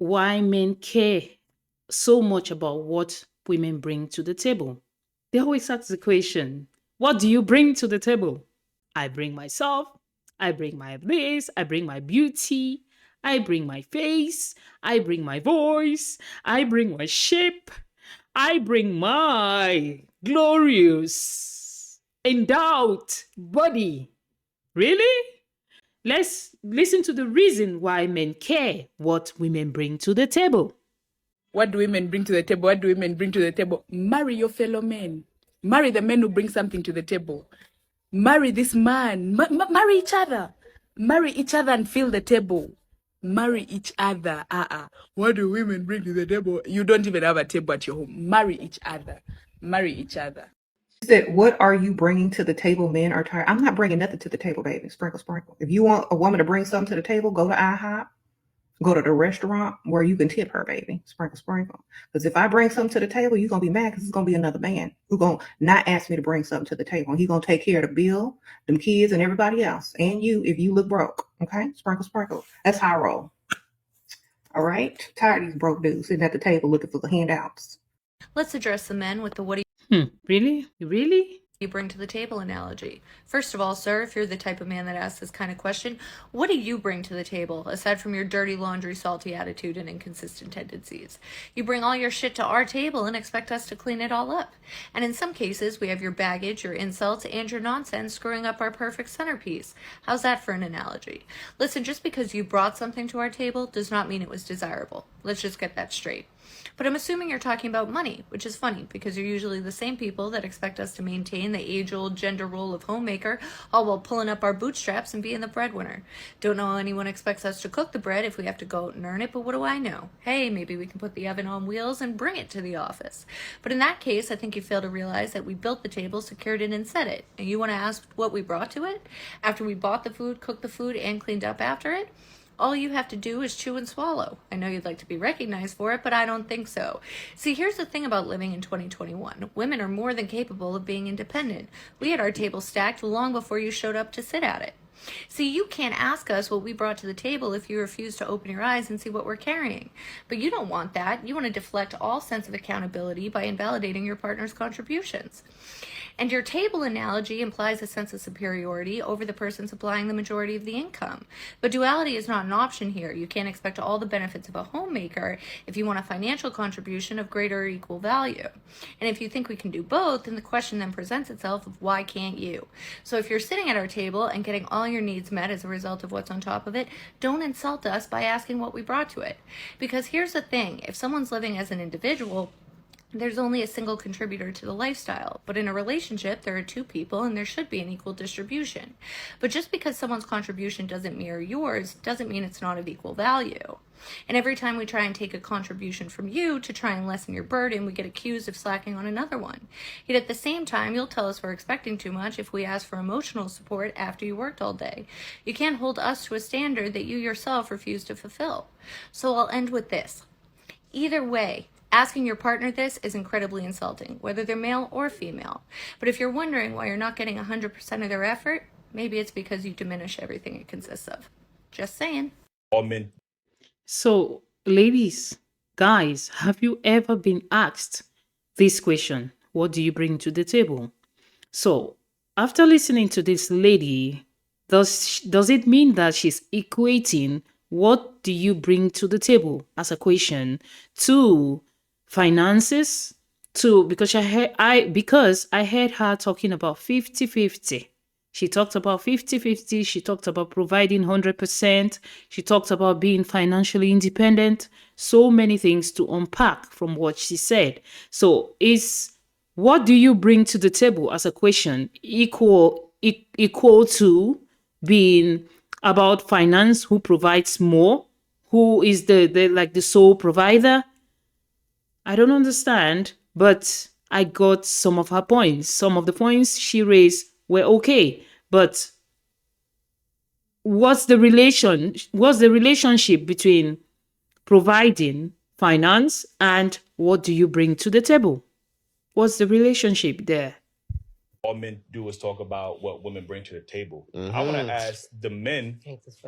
why men care so much about what women bring to the table. They always ask the question, what do you bring to the table? I bring myself, I bring my this, I bring my beauty, I bring my face, I bring my voice, I bring my shape, I bring my glorious, endowed body. Really? Let's listen to the reason why men care what women bring to the table. What do women bring to the table? What do women bring to the table? Marry your fellow men. Marry the men who bring something to the table. Marry this man. Marry each other. Marry each other and fill the table. Marry each other. What do women bring to the table? You don't even have a table at your home. Marry each other. Marry each other. Said, what are you bringing to the table? Men are tired. I'm not bringing nothing to the table, baby. Sprinkle, sprinkle. If you want a woman to bring something to the table, go to IHOP. Go to the restaurant where you can tip her, baby. Sprinkle, sprinkle. Because if I bring something to the table, you're gonna be mad because it's gonna be another man who's gonna not ask me to bring something to the table. He's gonna take care of the bill, them kids, and everybody else, and you if you look broke. Okay, sprinkle, sprinkle. That's how I roll. All right. Tired of these broke dudes sitting at the table looking for the handouts. Let's address the men with the what do Really? Really? you bring to the table analogy. First of all, sir, if you're the type of man that asks this kind of question, what do you bring to the table aside from your dirty laundry, salty attitude, and inconsistent tendencies? You bring all your shit to our table and expect us to clean it all up. And in some cases, we have your baggage, your insults, and your nonsense screwing up our perfect centerpiece. How's that for an analogy? Listen, just because you brought something to our table does not mean it was desirable. Let's just get that straight. But I'm assuming you're talking about money, which is funny because you're usually the same people that expect us to maintain the age-old gender role of homemaker, all while pulling up our bootstraps and being the breadwinner. Don't know how anyone expects us to cook the bread if we have to go out and earn it, but what do I know? Hey, maybe we can put the oven on wheels and bring it to the office. But in that case, I think you fail to realize that we built the table, secured it, and set it. And you want to ask what we brought to it? After we bought the food, cooked the food, and cleaned up after it? All you have to do is chew and swallow. I know you'd like to be recognized for it, but I don't think so. See, here's the thing about living in 2021. Women are more than capable of being independent. We had our table stacked long before you showed up to sit at it. See, you can't ask us what we brought to the table if you refuse to open your eyes and see what we're carrying. But you don't want that. You want to deflect all sense of accountability by invalidating your partner's contributions. And your table analogy implies a sense of superiority over the person supplying the majority of the income. But duality is not an option here. You can't expect all the benefits of a homemaker if you want a financial contribution of greater or equal value. And if you think we can do both, then the question then presents itself of why can't you? So if you're sitting at our table and getting all your needs met as a result of what's on top of it, don't insult us by asking what we brought to it. Because here's the thing, if someone's living as an individual, there's only a single contributor to the lifestyle. But in a relationship, there are two people and there should be an equal distribution. But just because someone's contribution doesn't mirror yours doesn't mean it's not of equal value. And every time we try and take a contribution from you to try and lessen your burden, we get accused of slacking on another one. Yet at the same time, you'll tell us we're expecting too much if we ask for emotional support after you worked all day. You can't hold us to a standard that you yourself refuse to fulfill. So I'll end with this. Either way, asking your partner this is incredibly insulting, whether they're male or female. But if you're wondering why you're not getting 100% of their effort, maybe it's because you diminish everything it consists of. Just saying. All men. So, ladies, guys, have you ever been asked this question? What do you bring to the table? So, after listening to this lady, does it mean that she's equating what do you bring to the table as a question to finances? Because I heard her talking about 50-50. She talked about 50-50. She talked about providing 100%. She talked about being financially independent. So many things to unpack from what she said. So is what do you bring to the table as a question equal to being about finance, who provides more, who is the sole provider? I don't understand, but I got some of her points. Some of the points she raised were okay, but what's the relationship between providing finance and what do you bring to the table? What's the relationship there? all men do is talk about what women bring to the table. I want to ask the men,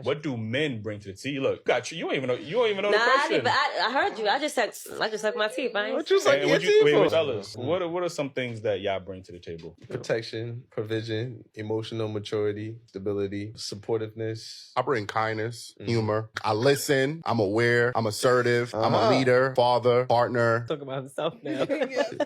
what do men bring to the table? See, look, got you. You don't even know. You don't even know the question. I heard you. I just sucked my teeth. What you suck your teeth for? Fellas, what are some things that y'all bring to the table? Protection, provision, emotional maturity, stability, supportiveness. I bring kindness, humor. I listen. I'm aware. I'm assertive. I'm a leader, father, partner. Talk about himself now.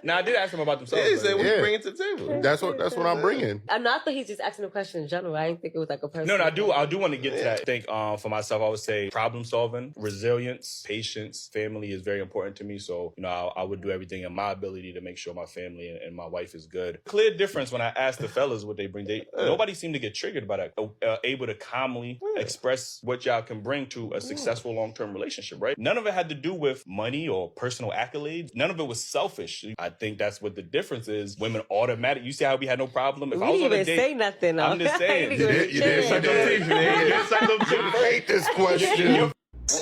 Now I did ask him about themselves. Yeah, he said, what Yeah. you bringing to the table? That's what I'm bringing. I know. I thought he's just asking a question in general. I didn't think it was like a person. No, I do want to get to that. I think for myself, I would say problem solving, resilience, patience, family is very important to me. So, I would do everything in my ability to make sure my family and my wife is good. Clear difference when I ask the fellas what they bring. Nobody seemed to get triggered by that. Able to calmly express what y'all can bring to a successful long-term relationship, right? None of it had to do with money or personal accolades. None of it was selfish. I think that's what the difference is. Women automatic. You see how we had no problem? If I was on a date, say nothing. I'm just saying. You didn't suck them teeth. You hate this question.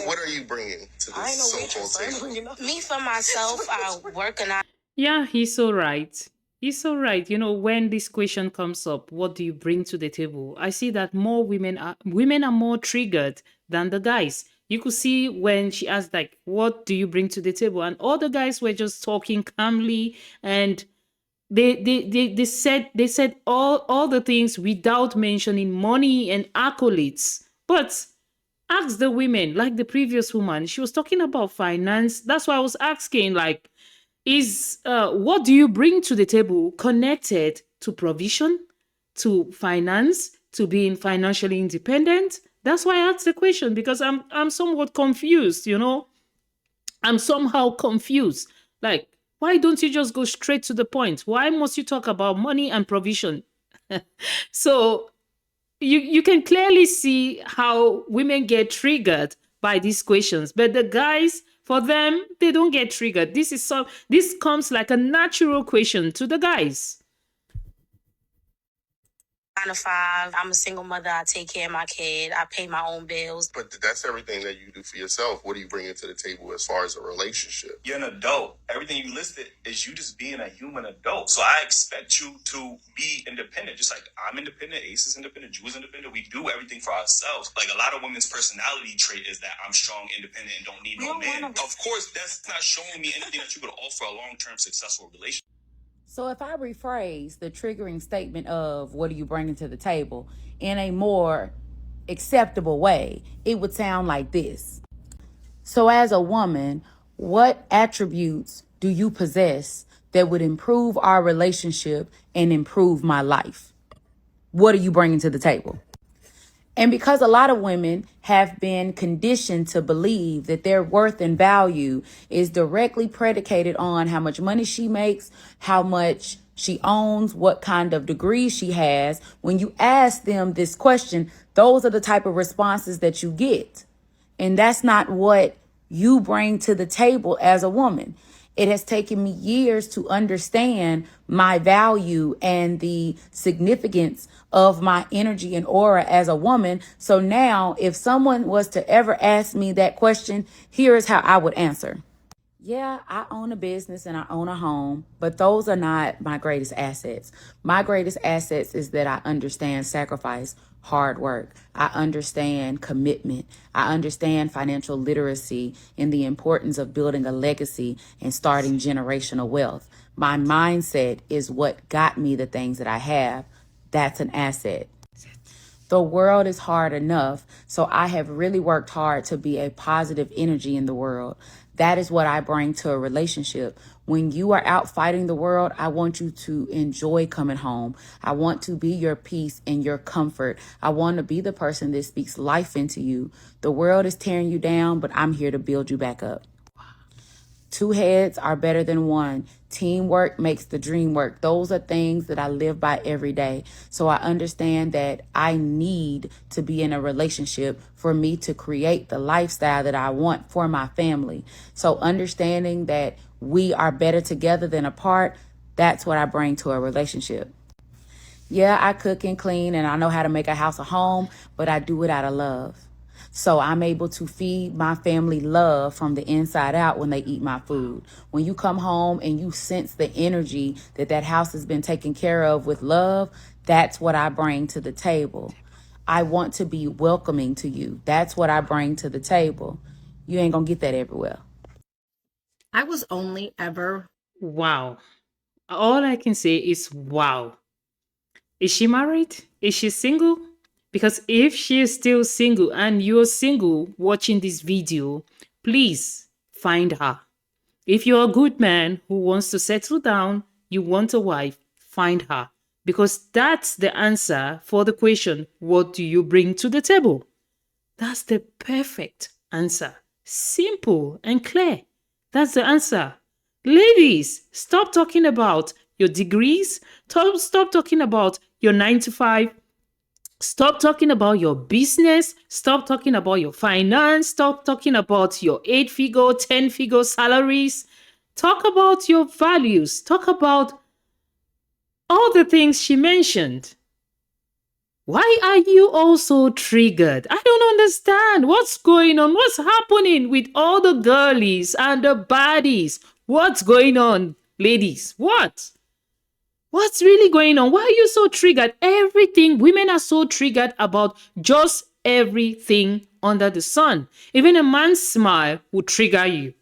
What are you bringing to this so-called table? Me, for myself, I work and I... Yeah, he's so right. He's so right. When this question comes up, what do you bring to the table? I see that more women are more triggered than the guys. You could see when she asked, like, what do you bring to the table? And all the guys were just talking calmly, and they said all the things without mentioning money and accolades. But ask the women, like the previous woman, she was talking about finance. That's why I was asking, like, is what do you bring to the table connected to provision, to finance, to being financially independent? That's why I asked the question, because I'm somewhat confused. I'm somehow confused. Like, why don't you just go straight to the point? Why must you talk about money and provision? So you can clearly see how women get triggered by these questions, but the guys, for them, they don't get triggered. This comes like a natural question to the guys. 9 to 5. I'm a single mother. I take care of my kid. I pay my own bills. But that's everything that you do for yourself. What do you bring to the table as far as a relationship? You're an adult. Everything you listed is you just being a human adult. So I expect you to be independent. Just like I'm independent, Ace is independent, Jew is independent. We do everything for ourselves. Like a lot of women's personality trait is that I'm strong, independent, and don't need no man. Of course, that's not showing me anything that you could offer a long-term successful relationship. So if I rephrase the triggering statement of what are you bringing to the table in a more acceptable way, it would sound like this. So as a woman, what attributes do you possess that would improve our relationship and improve my life? What are you bringing to the table? And because a lot of women have been conditioned to believe that their worth and value is directly predicated on how much money she makes, how much she owns, what kind of degree she has, when you ask them this question, those are the type of responses that you get. And that's not what you bring to the table as a woman. It has taken me years to understand my value and the significance of my energy and aura as a woman. So now if someone was to ever ask me that question, here is how I would answer. Yeah, I own a business and I own a home, but those are not my greatest assets. My greatest assets is that I understand sacrifice, hard work. I understand commitment. I understand financial literacy and the importance of building a legacy and starting generational wealth. My mindset is what got me the things that I have. That's an asset. The world is hard enough, so I have really worked hard to be a positive energy in the world. That is what I bring to a relationship. When you are out fighting the world, I want you to enjoy coming home. I want to be your peace and your comfort. I want to be the person that speaks life into you. The world is tearing you down, but I'm here to build you back up. Two heads are better than one. Teamwork makes the dream work. Those are things that I live by every day. So I understand that I need to be in a relationship for me to create the lifestyle that I want for my family. So understanding that we are better together than apart, that's what I bring to a relationship. Yeah, I cook and clean and I know how to make a house a home, but I do it out of love. So I'm able to feed my family love from the inside out when they eat my food. When you come home and you sense the energy that that house has been taken care of with love, that's what I bring to the table. I want to be welcoming to you. That's what I bring to the table. You ain't gonna get that everywhere. I was only ever Wow. All I can say is wow. Is she married? Is she single? Because if she is still single and you're single watching this video, please find her. If you're a good man who wants to settle down, you want a wife, find her. Because that's the answer for the question, what do you bring to the table? That's the perfect answer. Simple and clear. That's the answer. Ladies, stop talking about your degrees. Stop talking about your 9 to 5. Stop talking about your business. Stop talking about your finance. Stop talking about your 8-figure, 10-figure salaries. Talk about your values. Talk about all the things she mentioned. Why are you all so triggered? I don't understand. What's going on? What's happening with all the girlies and the baddies? What's going on, ladies? What? What's really going on? Why are you so triggered? Everything, women are so triggered about just everything under the sun. Even a man's smile will trigger you.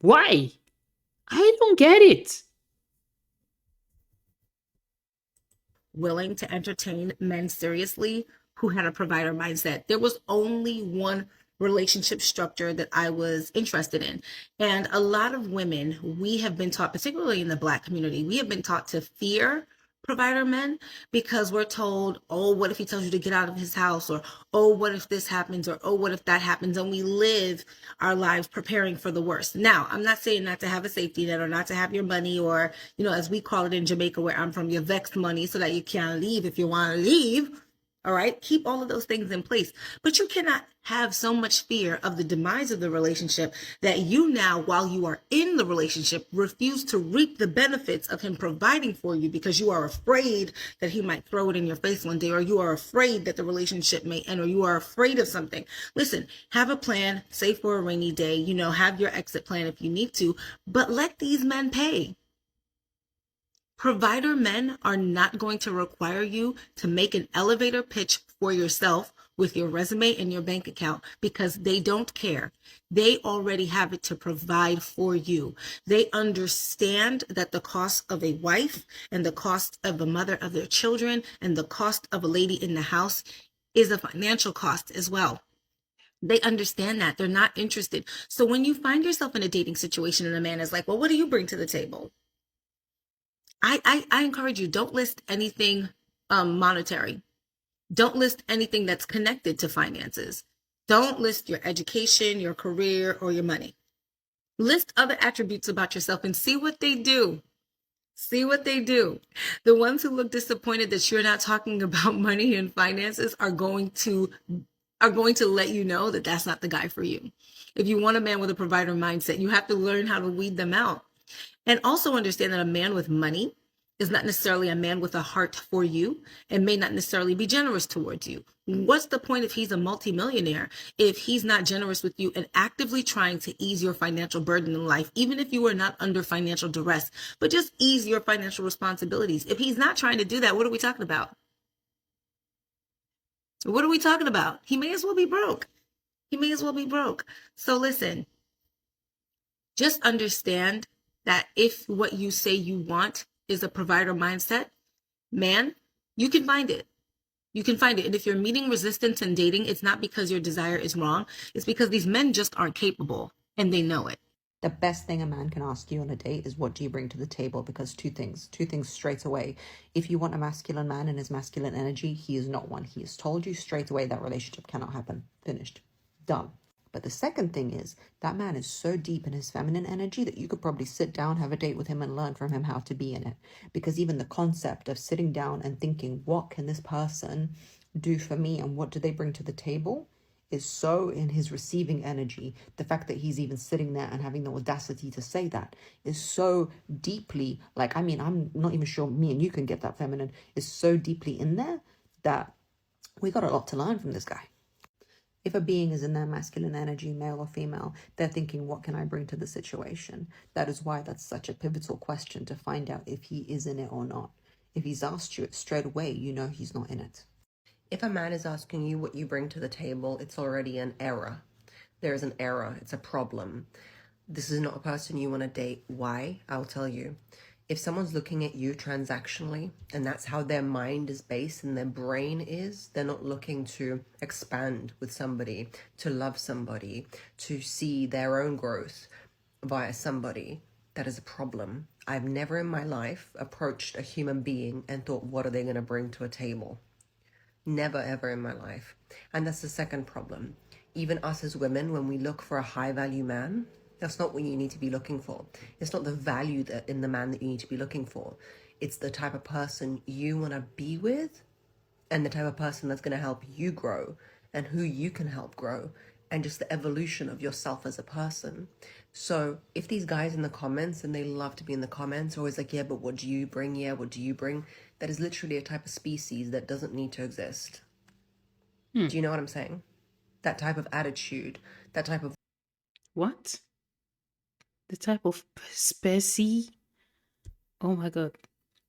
Why? I don't get it. willing to entertain men seriously who had a provider mindset. There was only one relationship structure that I was interested in. And a lot of women, we have been taught, particularly in the Black community, we have been taught to fear provider men because we're told, oh, what if he tells you to get out of his house? Or, oh, what if this happens? Or, oh, what if that happens? And we live our lives preparing for the worst. Now, I'm not saying not to have a safety net or not to have your money or, as we call it in Jamaica, where I'm from, your vexed money so that you can't leave if you want to leave. All right. Keep all of those things in place. But you cannot have so much fear of the demise of the relationship that you now, while you are in the relationship, refuse to reap the benefits of him providing for you because you are afraid that he might throw it in your face one day, or you are afraid that the relationship may end, or you are afraid of something. Listen, have a plan, save for a rainy day, have your exit plan if you need to, but let these men pay. Provider men are not going to require you to make an elevator pitch for yourself with your resume and your bank account because they don't care. They already have it to provide for you. They understand that the cost of a wife and the cost of a mother of their children and the cost of a lady in the house is a financial cost as well. They understand that. They're not interested. So when you find yourself in a dating situation and a man is like, well, what do you bring to the table? I encourage you, don't list anything monetary. Don't list anything that's connected to finances. Don't list your education, your career, or your money. List other attributes about yourself and see what they do. See what they do. The ones who look disappointed that you're not talking about money and finances are going to let you know that that's not the guy for you. If you want a man with a provider mindset, you have to learn how to weed them out. And also understand that a man with money is not necessarily a man with a heart for you and may not necessarily be generous towards you. What's the point if he's a multimillionaire if he's not generous with you and actively trying to ease your financial burden in life, even if you are not under financial duress, but just ease your financial responsibilities? If he's not trying to do that, what are we talking about? What are we talking about? He may as well be broke. He may as well be broke. So listen, just understand that if what you say you want is a provider mindset, man, you can find it. You can find it. And if you're meeting resistance in dating, it's not because your desire is wrong. It's because these men just aren't capable and they know it. The best thing a man can ask you on a date is, what do you bring to the table? Because two things straight away. If you want a masculine man and his masculine energy, he is not one. He has told you straight away that relationship cannot happen. Finished. Done. But the second thing is, that man is so deep in his feminine energy that you could probably sit down, have a date with him and learn from him how to be in it. Because even the concept of sitting down and thinking, what can this person do for me and what do they bring to the table, is so in his receiving energy. The fact that he's even sitting there and having the audacity to say that is so deeply, I'm not even sure me and you can get that feminine, is so deeply in there that we got a lot to learn from this guy. If a being is in their masculine energy, male or female, they're thinking, what can I bring to the situation? That is why that's such a pivotal question to find out if he is in it or not. If he's asked you it straight away, you know he's not in it. If a man is asking you what you bring to the table, it's already an error. There is an error. It's a problem. This is not a person you want to date. Why? I'll tell you. If someone's looking at you transactionally, and that's how their mind is based and their brain is, they're not looking to expand with somebody, to love somebody, to see their own growth via somebody. That is a problem. I've never in my life approached a human being and thought, what are they going to bring to a table? Never ever in my life. And that's the second problem. Even us as women, when we look for a high value man, that's not what you need to be looking for. It's not the value that in the man that you need to be looking for. It's the type of person you want to be with and the type of person that's going to help you grow and who you can help grow and just the evolution of yourself as a person. So if these guys in the comments, and they love to be in the comments, always like, yeah, but what do you bring? Yeah, what do you bring? That is literally a type of species that doesn't need to exist. Do you know what I'm saying? That type of attitude, that type of... What? The type of species? Oh my God.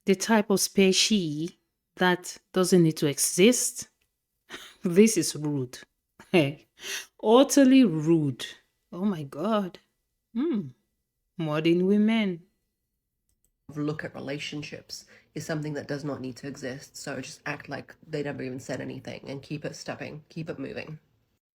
The type of species that doesn't need to exist? This is rude. Hey, utterly rude. Oh my God. Modern women. look at relationships is something that does not need to exist. So just act like they never even said anything and keep it stepping, keep it moving.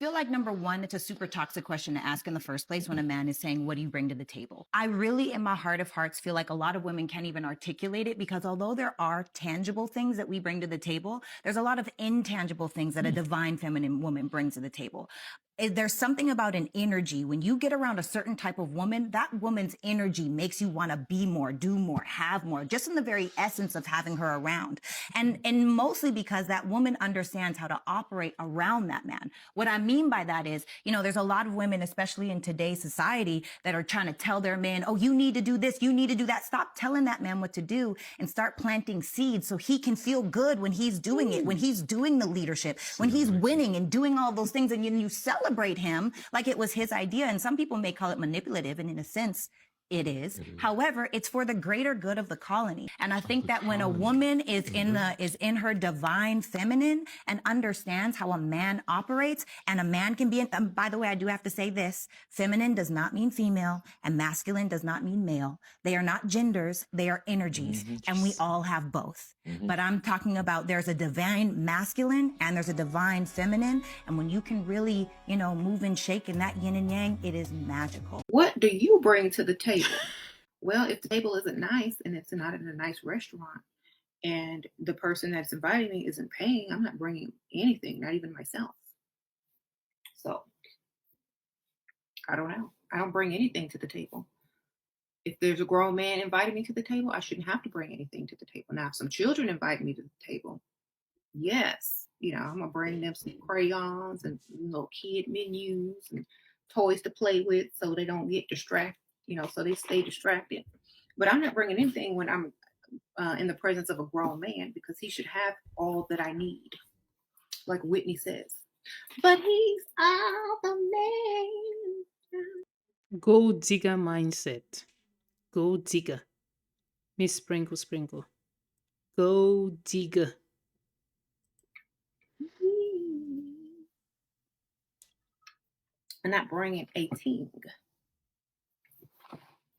I feel like number one, it's a super toxic question to ask in the first place when a man is saying, what do you bring to the table? I really, in my heart of hearts, feel like a lot of women can't even articulate it because although there are tangible things that we bring to the table, there's a lot of intangible things that a divine feminine woman brings to the table. There's something about an energy. When you get around a certain type of woman, that woman's energy makes you want to be more, do more, have more, just in the very essence of having her around. And mostly because that woman understands how to operate around that man. What I mean by that is, you know, there's a lot of women, especially in today's society, that are trying to tell their men, oh, you need to do this, you need to do that. Stop telling that man what to do and start planting seeds so he can feel good when he's doing it, when he's doing the leadership, when he's winning and doing all those things, and you celebrate him like it was his idea. And some people may call it manipulative, and in a sense, it is. However, it's for the greater good of the colony. And I think that when a woman is in her divine feminine and understands how a man operates, and a man can be by the way, I do have to say this, feminine does not mean female and masculine does not mean male. They are not genders, they are energies, and we all have both. But I'm talking about there's a divine masculine and there's a divine feminine. And when you can really, you know, move and shake in that yin and yang, it is magical. What do you bring to the table? Well, if the table isn't nice and it's not in a nice restaurant and the person that's inviting me isn't paying, I'm not bringing anything, not even myself. So I don't know. I don't bring anything to the table. If there's a grown man inviting me to the table, I shouldn't have to bring anything to the table. Now, if some children invite me to the table, yes, you know, I'm gonna bring them some crayons and little kid menus and toys to play with so they don't get distracted, you know, so they stay distracted. But I'm not bringing anything when I'm in the presence of a grown man because he should have all that I need, like Whitney says. But he's all the man. Gold digger mindset. Gold digger. Miss Sprinkle Sprinkle. Gold digger. I'm not bringing a thing.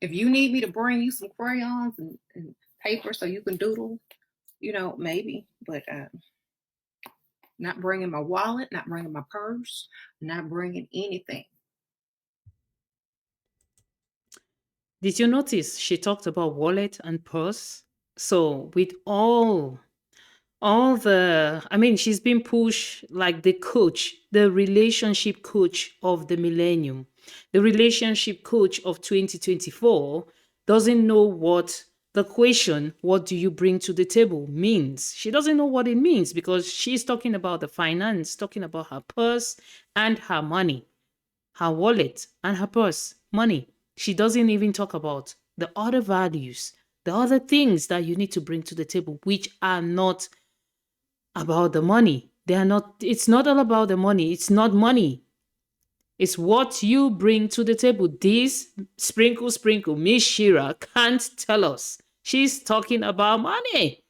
If you need me to bring you some crayons and paper so you can doodle, you know, maybe, but not bringing my wallet, not bringing my purse, not bringing anything. Did you notice she talked about wallet and purse? So with all the, I mean, she's been pushed like the coach, the relationship coach of the millennium, the relationship coach of 2024 doesn't know what the question, what do you bring to the table, means. She doesn't know what it means because she's talking about the finance, talking about her purse and her money, her wallet and her purse, money. She doesn't even talk about the other values, the other things that you need to bring to the table, which are not about the money. They are not, it's not all about the money. It's not money. It's what you bring to the table. This sprinkle, Miss Shira can't tell us. She's talking about money.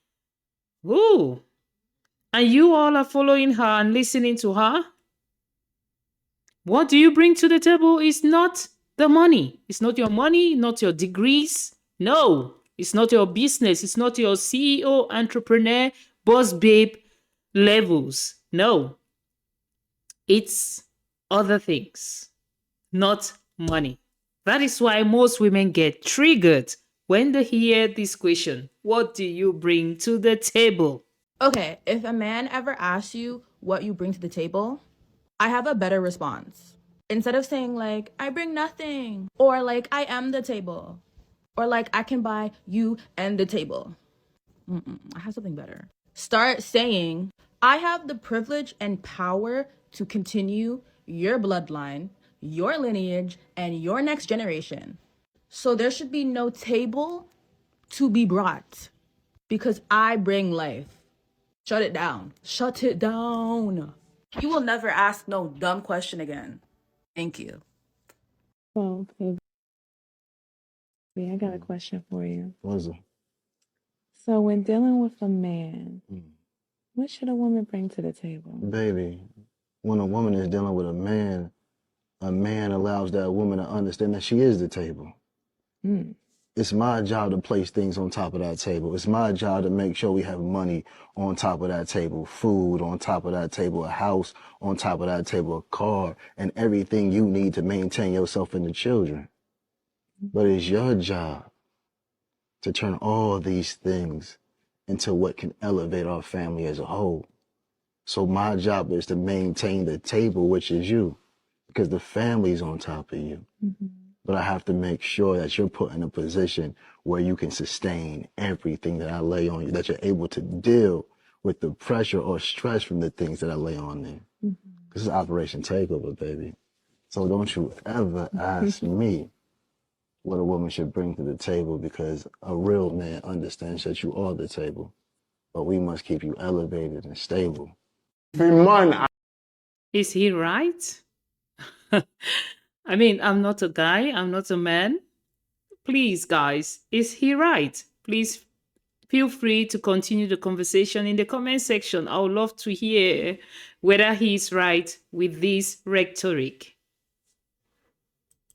Ooh. And you all are following her and listening to her? What do you bring to the table is not the money. It's not your money, not your degrees. No, it's not your business. It's not your CEO, entrepreneur, boss babe levels. No, it's other things, not money. That is why most women get triggered when they hear this question. What do you bring to the table? Okay, if a man ever asks you what you bring to the table, I have a better response. Instead of saying, like, I bring nothing, or like, I am the table, or like, I can buy you and the table. I have something better. Start saying, I have the privilege and power to continue your bloodline, your lineage, and your next generation. So there should be no table to be brought because I bring life. Shut it down. Shut it down. You will never ask no dumb question again. Thank you. Well, baby, I got a question for you. What's it? So, when dealing with a man, what should a woman bring to the table? Baby, when a woman is dealing with a man allows that woman to understand that she is the table. Mm. It's my job to place things on top of that table. It's my job to make sure we have money on top of that table, food on top of that table, a house on top of that table, a car, and everything you need to maintain yourself and the children. But it's your job to turn all these things into what can elevate our family as a whole. So my job is to maintain the table, which is you, because the family's on top of you. Mm-hmm. But I have to make sure that you're put in a position where you can sustain everything that I lay on you, that you're able to deal with the pressure or stress from the things that I lay on there. Mm-hmm. This is Operation Takeover, baby. So don't you ever ask me what a woman should bring to the table, because a real man understands that you are the table, but we must keep you elevated and stable. Is he right? I mean, I'm not a guy, I'm not a man. Please, guys, is he right? Please feel free to continue the conversation in the comment section. I would love to hear whether he is right with this rhetoric.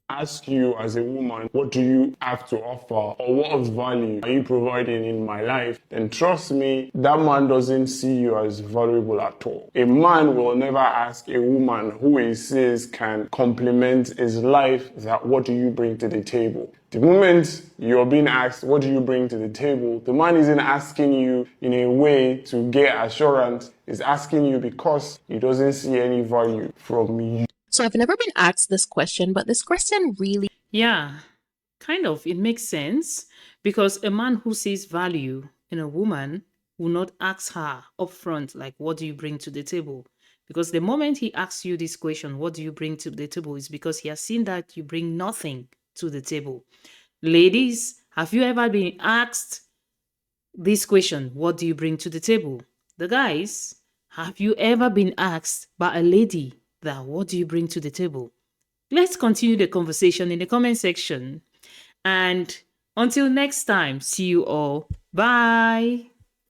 Ask you as a woman, what do you have to offer, or what of value are you providing in my life? Then trust me, that man doesn't see you as valuable at all. A man will never ask a woman who he says can complement his life that what do you bring to the table? The moment you're being asked, what do you bring to the table? The man isn't asking you in a way to get assurance. He's asking you because he doesn't see any value from you. So I've never been asked this question, but this question really... Yeah, kind of. It makes sense because a man who sees value in a woman will not ask her upfront, like, what do you bring to the table? Because the moment he asks you this question, what do you bring to the table, is because he has seen that you bring nothing to the table. Ladies, have you ever been asked this question, what do you bring to the table? The guys, have you ever been asked by a lady that what do you bring to the table? Let's continue the conversation in the comment section. And until next time, see you all. Bye.